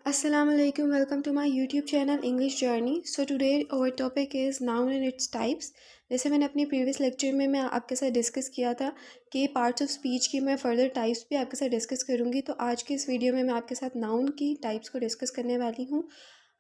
Assalamu alaikum, welcome to my YouTube channel English Journey. So today our topic is noun and its types. जैसे मैंने अपनी previous lecture में मैं आपके साथ डिस्कस किया था कि पार्ट्स ऑफ स्पीच की मैं फर्दर टाइप्स भी आपके साथ डिस्कस करूँगी, तो आज की इस वीडियो में मैं आपके साथ नाउन की टाइप्स को डिस्कस करने वाली हूँ।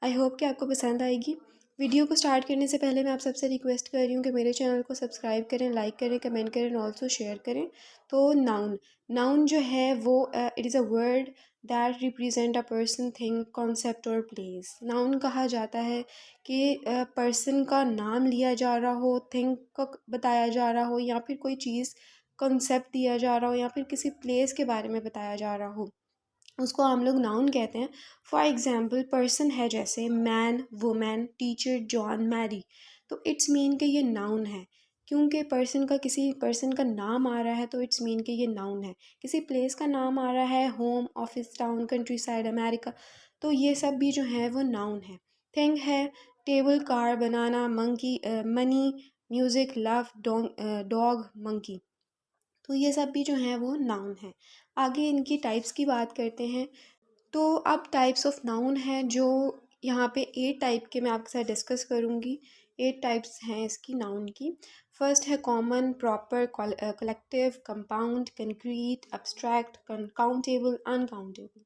आई होप कि आपको पसंद आएगी। वीडियो को स्टार्ट करने से पहले मैं आप सबसे रिक्वेस्ट कर रही हूँ कि मेरे चैनल को सब्सक्राइब करें, लाइक करें, कमेंट करें और ऑल्सो शेयर करें। तो नाउन नाउन जो है वो it is a word that represent a person, thing, concept और प्लेस। नाउन कहा जाता है कि पर्सन का नाम लिया जा रहा हो, थिंग को बताया जा रहा हो, या फिर कोई चीज़ कॉन्सेप्ट दिया जा रहा हो, या फिर किसी प्लेस के बारे में बताया जा रहा हो, उसको हम लोग नाउन कहते हैं। फॉर एग्ज़ाम्पल पर्सन है जैसे man, women, teacher, John, Mary, तो इट्स मीन कि ये नाउन है। क्योंकि पर्सन का किसी पर्सन का नाम आ रहा है तो इट्स मीन कि ये नाउन है। किसी प्लेस का नाम आ रहा है, home, office, town, country side, America, तो ये सब भी जो है वो नाउन है। थिंग है table, car, banana, monkey, money, music, love, dog, monkey, तो ये सब भी जो है वो नाउन है। आगे इनकी टाइप्स की बात करते हैं। तो अब टाइप्स ऑफ नाउन है जो यहाँ पे 8 टाइप के मैं आपके साथ डिस्कस करूँगी। 8 टाइप्स हैं इसकी नाउन की। फर्स्ट है common, proper, collective, compound, concrete, abstract, countable, uncountable.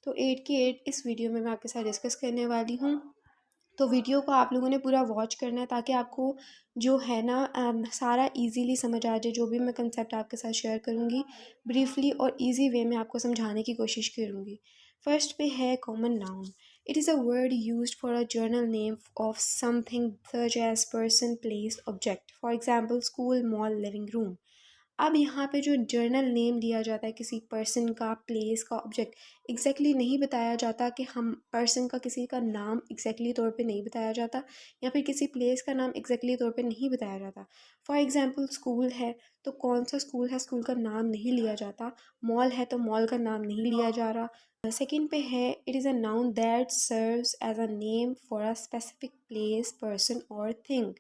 तो 8 की 8 इस वीडियो में मैं आपके साथ डिस्कस करने वाली हूँ। तो वीडियो को आप लोगों ने पूरा वॉच करना है ताकि आपको जो है ना सारा इजीली समझ आ जाए। जो भी मैं कंसेप्ट आपके साथ शेयर करूँगी ब्रीफली और इजी वे में आपको समझाने की कोशिश करूँगी। फर्स्ट पे है common noun. It is a word used for a general name of something such as person, place, object. For example school, mall, living room. अब यहाँ पे जो जर्नल नेम लिया जाता है किसी पर्सन का, प्लेस का, ऑब्जेक्ट, एग्जैक्टली नहीं बताया जाता कि हम पर्सन का किसी का नाम एग्जैक्टली तौर पे नहीं बताया जाता, या फिर किसी प्लेस का नाम एग्जैक्टली तौर पे नहीं बताया जाता। फॉर एग्जांपल स्कूल है तो कौन सा स्कूल है, स्कूल का नाम नहीं लिया जाता। मॉल है तो मॉल का नाम नहीं लिया जा रहा। सेकेंड पे है it is a noun that serves as a name for a specific place, person और थिंग।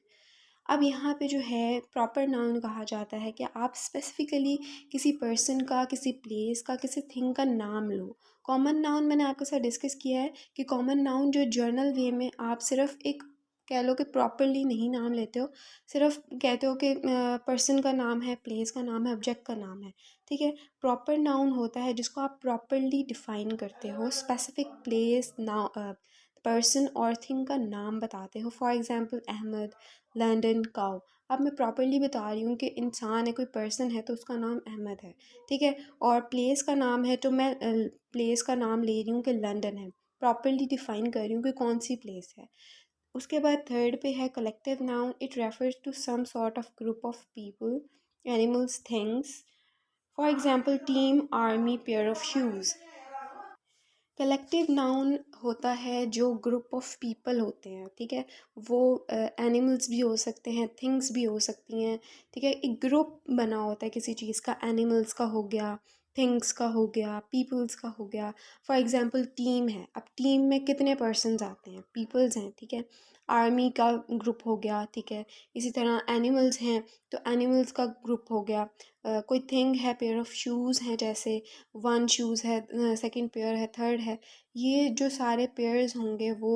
अब यहाँ पे जो है प्रॉपर नाउन कहा जाता है कि आप स्पेसिफिकली किसी पर्सन का, किसी प्लेस का, किसी थिंग का नाम लो। कॉमन नाउन मैंने आपके साथ डिस्कस किया है कि कॉमन नाउन जो जर्नल वे में आप सिर्फ एक कह लो कि प्रॉपरली नहीं नाम लेते हो, सिर्फ कहते हो कि पर्सन का नाम है, प्लेस का नाम है, ऑब्जेक्ट का नाम है। ठीक है। प्रॉपर नाउन होता है जिसको आप प्रॉपरली डिफाइन करते हो, स्पेसिफिक प्लेस, पर्सन और थिंग का नाम बताते हो। For example Ahmed, London, cow. अब मैं प्रॉपरली बता रही हूँ कि इंसान है, कोई पर्सन है तो उसका नाम अहमद है। ठीक है। और प्लेस का नाम है तो मैं प्लेस का नाम ले रही हूँ कि लंदन है। प्रॉपरली डिफाइन कर रही हूँ कि कौन सी प्लेस है। उसके बाद थर्ड पे है collective noun. It refers to some sort of group of people, animals, things. For example team, army, pair of shoes. Collective noun होता है जो ग्रुप ऑफ पीपल होते हैं। ठीक है। वो एनिमल्स भी हो सकते हैं, थिंग्स भी हो सकती हैं। ठीक है। एक ग्रुप बना होता है किसी चीज़ का, एनिमल्स का हो गया, थिंग्स का हो गया, पीपल्स का हो गया। फॉर एग्जांपल टीम है, अब टीम में कितने पर्सन्स आते हैं, पीपल्स हैं। ठीक है। आर्मी का ग्रुप हो गया। ठीक है। इसी तरह एनिमल्स हैं तो एनिमल्स का ग्रुप हो गया। कोई थिंग है, पेयर ऑफ शूज़ हैं, जैसे वन शूज़ है, सेकंड पेयर है, थर्ड है। ये जो सारे पेयर्स होंगे वो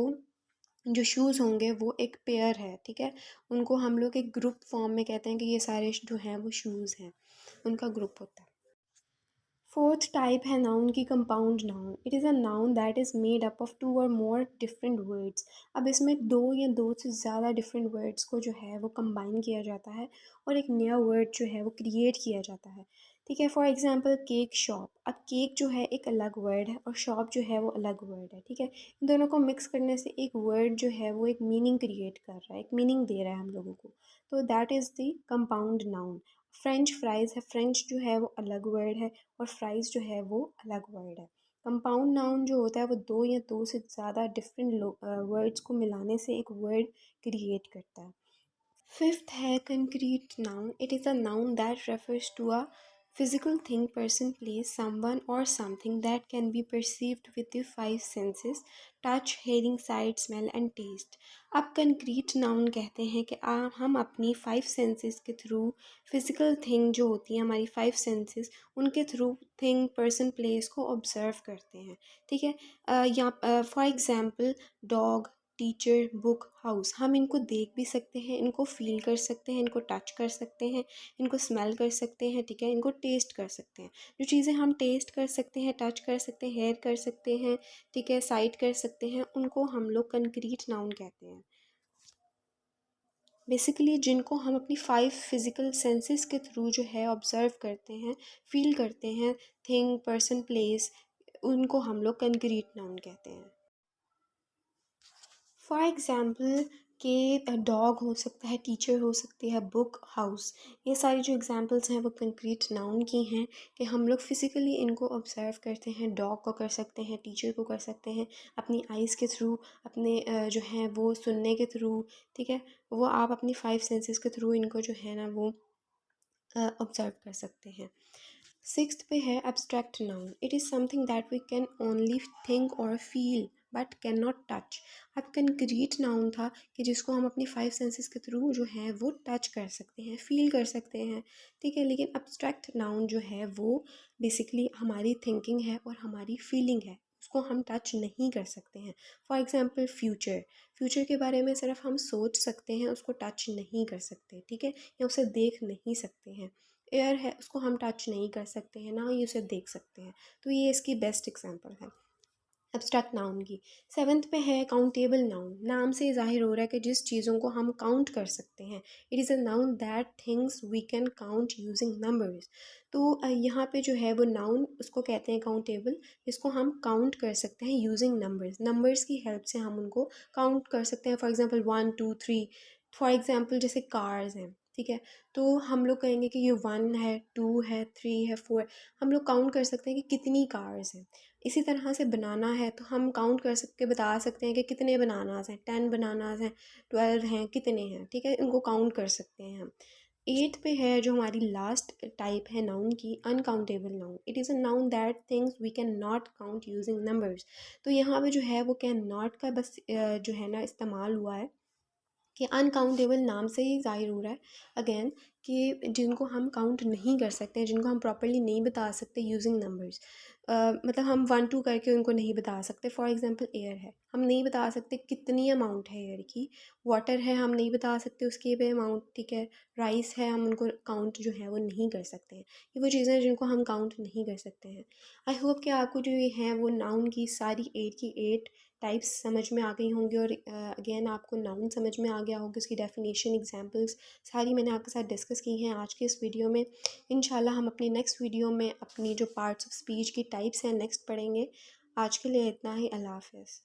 जो शूज़ होंगे वो एक पेयर है। ठीक है। उनको हम लोग एक ग्रुप फॉर्म में कहते हैं कि ये सारे जो हैं वो शूज़ हैं, उनका ग्रुप होता है। फोर्थ टाइप है नाउन की compound noun. It is a noun that is made up of two or more different words. अब इसमें दो या दो से ज़्यादा डिफरेंट वर्ड्स को जो है वो कंबाइन किया जाता है और एक नया वर्ड जो है वो क्रिएट किया जाता है। ठीक है। For example cake, shop. अब केक जो है एक अलग वर्ड है और शॉप जो है वो अलग वर्ड है। ठीक है। इन दोनों को मिक्स करने से एक वर्ड जो है वो एक मीनिंग क्रिएट कर रहा है, एक मीनिंग दे रहा है हम लोगों को। तो that is the compound noun. French fries है, फ्रेंच जो है वो अलग वर्ड है और फ्राइज़ जो है वो अलग वर्ड है। कंपाउंड नाउन जो होता है वो दो या दो से ज़्यादा डिफरेंट वर्ड्स को मिलाने से एक वर्ड क्रिएट करता है। फिफ्थ है concrete noun. It is a noun that refers to a Physical thing, person, place, someone or something that can be perceived with the five senses: touch, hearing, sight, smell and taste. अब concrete noun कहते हैं कि हम अपनी five senses के through physical thing जो होती है हमारी फाइव सेंसेस उनके थ्रू थिंग, पर्सन, प्लेस को ऑब्जर्व करते हैं। ठीक है। यहाँ for example dog, teacher, book, house, हम इनको देख भी सकते हैं, इनको फील कर सकते हैं, इनको टच कर सकते हैं, इनको स्मेल कर सकते हैं। ठीक है। इनको टेस्ट कर सकते हैं। जो चीज़ें हम टेस्ट कर सकते हैं, टच कर सकते हैं, हेयर कर सकते हैं, ठीक है, साइट कर सकते हैं, उनको हम लोग कंक्रीट नाउन कहते हैं। बेसिकली जिनको हम अपनी फाइव फिज़िकल सेंसेस के थ्रू जो है ऑब्ज़र्व करते हैं, फील करते हैं, थिंग, पर्सन, प्लेस, उनको हम लोग कंक्रीट नाउन कहते हैं। फॉर एग्ज़ाम्पल कि डॉग हो सकता है, टीचर हो सकती है, बुक, हाउस, ये सारी जो एग्ज़ाम्पल्स हैं वो कंक्रीट नाउन की हैं कि हम लोग फ़िज़िकली इनको ऑब्ज़र्व करते हैं। डॉग को कर सकते हैं, टीचर को कर सकते हैं अपनी आइज़ के थ्रू, अपने जो हैं वो सुनने के थ्रू। ठीक है। वो आप अपनी फाइव सेंसेस के थ्रू इनको जो है ना वो ऑब्ज़र्व कर सकते हैं। सिक्स्थ पे है abstract noun. It is something that we can only think और feel but can not touch. अब कंक्रीट नाउन था कि जिसको हम अपनी फाइव सेंसेस के थ्रू जो है वो टच कर सकते हैं, फील कर सकते हैं। ठीक है। लेकिन एब्स्ट्रैक्ट नाउन जो है वो बेसिकली हमारी थिंकिंग है और हमारी फीलिंग है, उसको हम टच नहीं कर सकते हैं। फॉर एग्ज़ाम्पल फ्यूचर, फ्यूचर के बारे में सिर्फ हम सोच सकते हैं, उसको टच नहीं कर सकते। ठीक है। या उसे देख नहीं सकते हैं। एयर है, उसको हम टच नहीं कर सकते हैं, ना ही उसे देख सकते हैं। तो ये इसकी बेस्ट एग्जांपल है एब्स्ट्रैक्ट नाउन की। सेवन्थ पे है काउंटेबल नाउन। नाम से ज़ाहिर हो रहा है कि जिस चीज़ों को हम काउंट कर सकते हैं। It is a noun that things we can count using numbers. तो यहाँ पे जो है वो नाउन उसको कहते हैं काउंटेबल, जिसको हम काउंट कर सकते हैं यूजिंग नंबर्स। नंबर्स की हेल्प से हम उनको काउंट कर सकते हैं। For example 1 2 3। फॉर एग्ज़ाम्पल जैसे कार्स हैं। ठीक है। तो हम लोग कहेंगे कि ये 1 है, 2 है, 3 है, 4। हम लोग काउंट कर सकते हैं कि कितनी कार्स हैं। इसी तरह से बनाना है तो हम काउंट कर सकते बता सकते हैं कि कितने बनानास हैं, 10 बनानास हैं, 12 हैं, कितने हैं। ठीक है। इनको काउंट कर सकते हैं हम। एट्थ पे है जो हमारी लास्ट टाइप है नाउन की, uncountable noun. It is a noun that things we can not count using numbers. तो यहाँ पे जो है वो कैन नॉट का बस जो है ना इस्तेमाल हुआ है कि अनकाउंटेबल नाम से ही ज़ाहिर हो रहा है अगेन कि जिनको हम काउंट नहीं कर सकते हैं, जिनको हम प्रॉपर्ली नहीं बता सकते यूजिंग नंबर्स। मतलब हम 1 2 करके उनको नहीं बता सकते। फॉर एग्जांपल एयर है, हम नहीं बता सकते कितनी अमाउंट है एयर की। वाटर है, हम नहीं बता सकते उसकी भी अमाउंट। ठीक है। राइस है, हम उनको काउंट जो है वो नहीं कर सकते हैं। ये वो चीज़ें हैं जिनको हम काउंट नहीं कर सकते हैं। आई होप कि आपको जो ये हैं वो नाउन की सारी 8 की 8 टाइप्स समझ में आ गई होंगी और अगेन आपको नाउन समझ में आ गया होगा, उसकी डेफिनेशन, एग्जांपल्स सारी मैंने आपके साथ डिस्कस की हैं आज के इस वीडियो में। इंशाल्लाह हम अपनी नेक्स्ट वीडियो में अपनी जो पार्ट्स ऑफ स्पीच की टाइप्स हैं नेक्स्ट पढ़ेंगे। आज के लिए इतना ही। अल्लाह हाफ़िज़।